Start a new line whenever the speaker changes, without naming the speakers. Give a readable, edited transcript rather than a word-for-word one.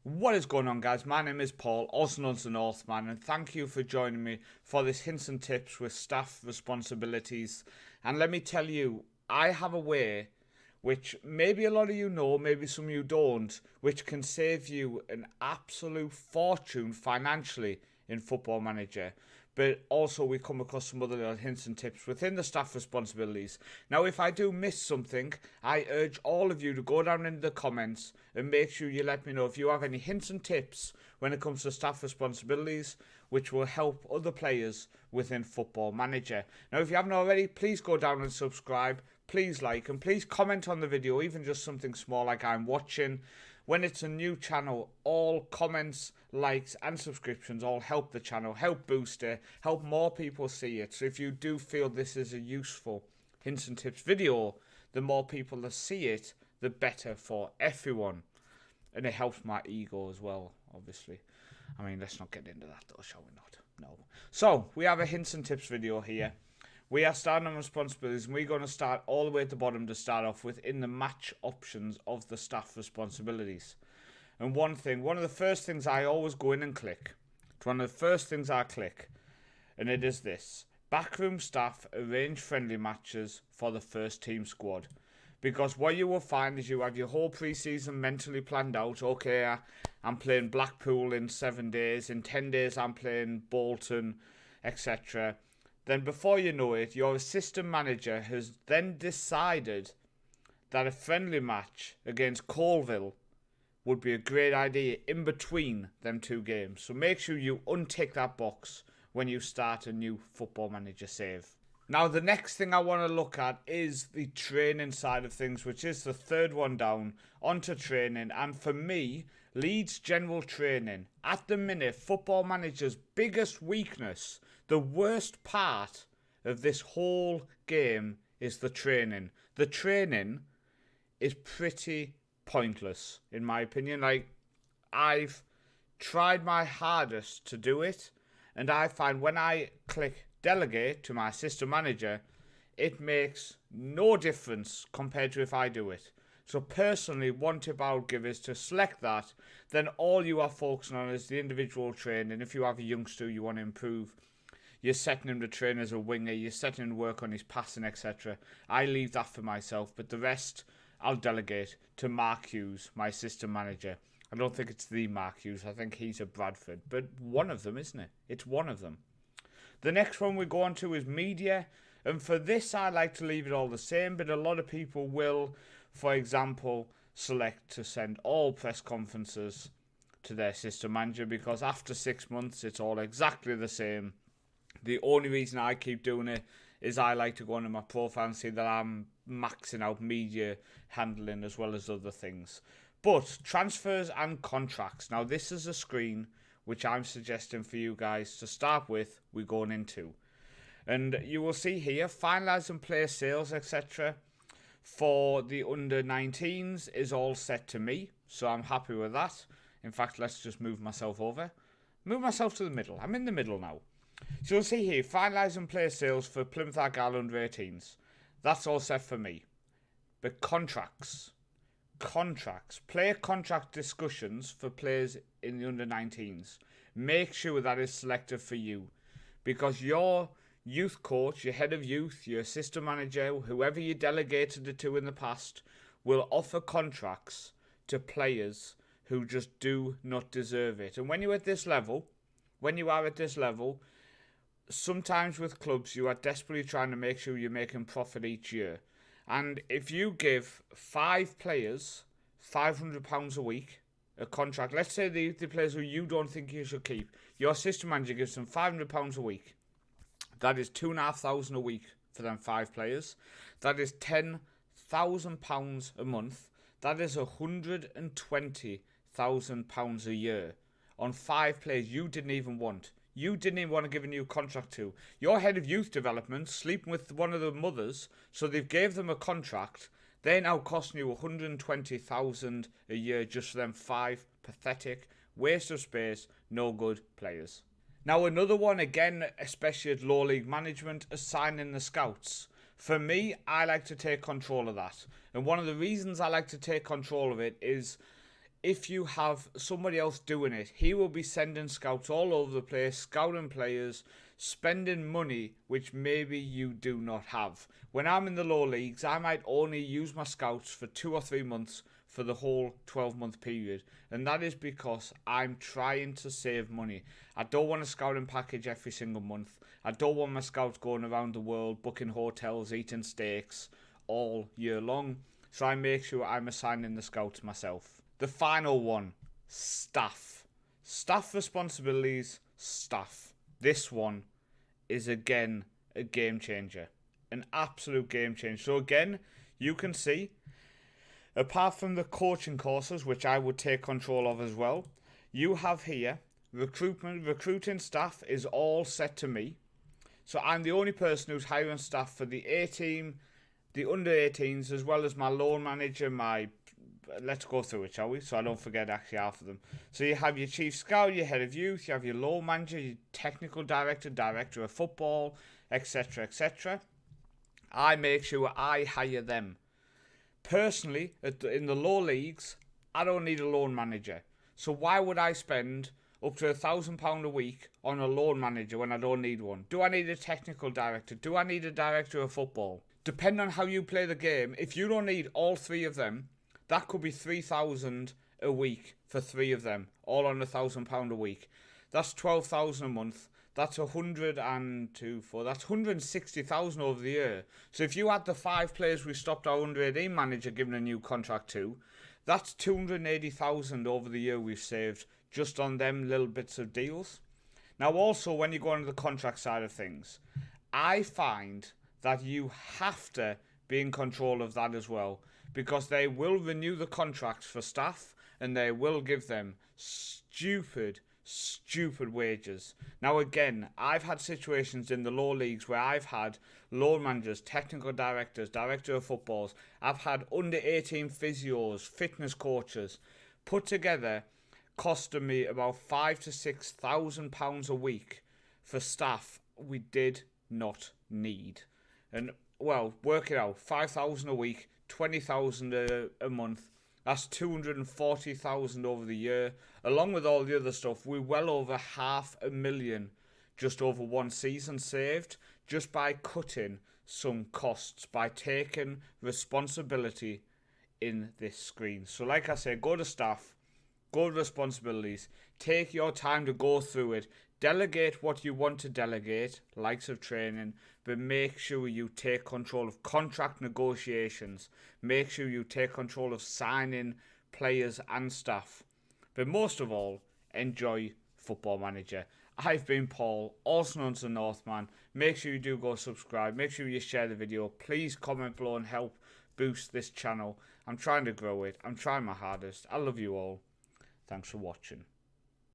What is going on, guys? My name is Paul, also known as the Northman, and thank you for joining me for this hints and tips with staff responsibilities. And let me tell you, I have a way which maybe a lot of you know, maybe some of you don't, which can save you an absolute fortune financially in Football Manager. But also we come across some other little hints and tips within the staff responsibilities. Now, if I do miss something, I urge all of you to go down in the comments and make sure you let me know if you have any hints and tips when it comes to staff responsibilities, which will help other players within Football Manager. Now, if you haven't already, please go down and subscribe. Please like and please comment on the video, even just something small like I'm watching. When it's a new channel, all comments, likes and subscriptions all help the channel, help boost it, help more people see it. So if you do feel this is a useful hints and tips video, the more people that see it, the better for everyone. And it helps my ego as well, obviously. I mean, let's not get into that though, shall we not? No. So, we have a hints and tips video here. We are starting on responsibilities, and we're going to start all the way at the bottom to start off with in the match options of the staff responsibilities. And one of the first things I always go in and click, it's one of the first things I click, and it is this: backroom staff arrange friendly matches for the first team squad. Because what you will find is you have your whole pre-season mentally planned out. Okay, I'm playing Blackpool in 7 days, in 10 days I'm playing Bolton, etc. Then before you know it, your assistant manager has then decided that a friendly match against Colville would be a great idea in between them two games. So make sure you untick that box when you start a new Football Manager save. Now, the next thing I want to look at is the training side of things, which is the third one down, onto training. And for me, Leeds general training, at the minute, Football Manager's biggest weakness, the worst part of this whole game is the training. The training is pretty pointless, in my opinion. Like, I've tried my hardest to do it, and I find when I click delegate to my assistant manager, it makes no difference compared to if I do it. So personally, one tip I would give is to select that. Then all you are focusing on is the individual training. If you have a youngster you want to improve, you're setting him to train as a winger, you're setting him to work on his passing, etc. I leave that for myself, but the rest I'll delegate to Mark Hughes, my assistant manager. I don't think it's the Mark Hughes, I think he's a Bradford, but one of them, isn't it? It's one of them. The next one we go on to is media, and for this I like to leave it all the same, but a lot of people will, for example, select to send all press conferences to their assistant manager, because after 6 months it's all exactly the same. The only reason I keep doing it is I like to go onto my profile and see that I'm maxing out media handling as well as other things. But transfers and contracts. Now, this is a screen which I'm suggesting for you guys to start with, we're going into. And you will see here, finalising player sales, etc. for the under-19s is all set to me, so I'm happy with that. In fact, let's just move myself over. Move myself to the middle. I'm in the middle now. So you'll see here, finalising player sales for Plymouth Argyle under-18s. That's all set for me. But contracts, player contract discussions for players in the under-19s. Make sure that is selected for you, because your youth coach, your head of youth, your assistant manager, whoever you delegated it to in the past, will offer contracts to players who just do not deserve it. And when you are at this level, sometimes with clubs you are desperately trying to make sure you're making profit each year. And if you give 5 players £500 a week, a contract, let's say the players who you don't think you should keep, your assistant manager gives them £500 a week. That is £2,500 a week for them 5 players. That is £10,000 a month. That is £120,000 a year on 5 players you didn't even want. You didn't even want to give a new contract to. Your head of youth development sleeping with one of the mothers, so they've gave them a contract. They're now costing you £120,000 a year just for them 5 pathetic, waste of space, no good players. Now another one, again, especially at low league management, assigning the scouts. For me, I like to take control of that. And one of the reasons I like to take control of it is if you have somebody else doing it, he will be sending scouts all over the place, scouting players, spending money which maybe you do not have. When I'm in the lower leagues, I might only use my scouts for 2 or 3 months for the whole 12-month period, and that is because I'm trying to save money. I don't want a scouting package every single month. I don't want my scouts going around the world booking hotels, eating steaks all year long, so I make sure I'm assigning the scouts myself. The final one, staff. Staff responsibilities, staff. This one is again a game changer. An absolute game changer. So again, you can see, apart from the coaching courses, which I would take control of as well, you have here recruiting staff is all set to me. So I'm the only person who's hiring staff for the A team, the under 18s, as well as my loan manager, let's go through it, shall we? So I don't forget actually half of them. So you have your chief scout, your head of youth, you have your loan manager, your technical director, director of football, etc., etc. I make sure I hire them. Personally, in the low leagues, I don't need a loan manager. So why would I spend up to £1,000 a week on a loan manager when I don't need one? Do I need a technical director? Do I need a director of football? Depending on how you play the game, if you don't need all three of them, that could be £3,000 a week for three of them, all on £1,000 a week. That's £12,000 a month. That's 102 for that's 160,000 over the year. So if you had the 5 players we stopped our under 18 manager giving a new contract to, that's 280,000 over the year we've saved just on them little bits of deals. Now also, when you go into the contract side of things, I find that you have to be in control of that as well, because they will renew the contracts for staff and they will give them stupid wages. Now again, I've had situations in the lower leagues where I've had loan managers, technical directors, director of footballs, I've had under 18 physios, fitness coaches put together, costing me about £5,000 to £6,000 a week for staff we did not need. And well, work it out, 5,000 a week, 20,000 a month. That's 240,000 over the year. Along with all the other stuff, we're well over £500,000 just over one season saved, just by cutting some costs, by taking responsibility in this screen. So like I said, go to staff, go to responsibilities, take your time to go through it, delegate what you want to delegate, likes of training, but make sure you take control of contract negotiations. Make sure you take control of signing players and staff. But most of all, enjoy Football Manager. I've been Paul, also known as the Northman. Make sure you do go subscribe. Make sure you share the video. Please comment below and help boost this channel. I'm trying to grow it. I'm trying my hardest. I love you all. Thanks for watching.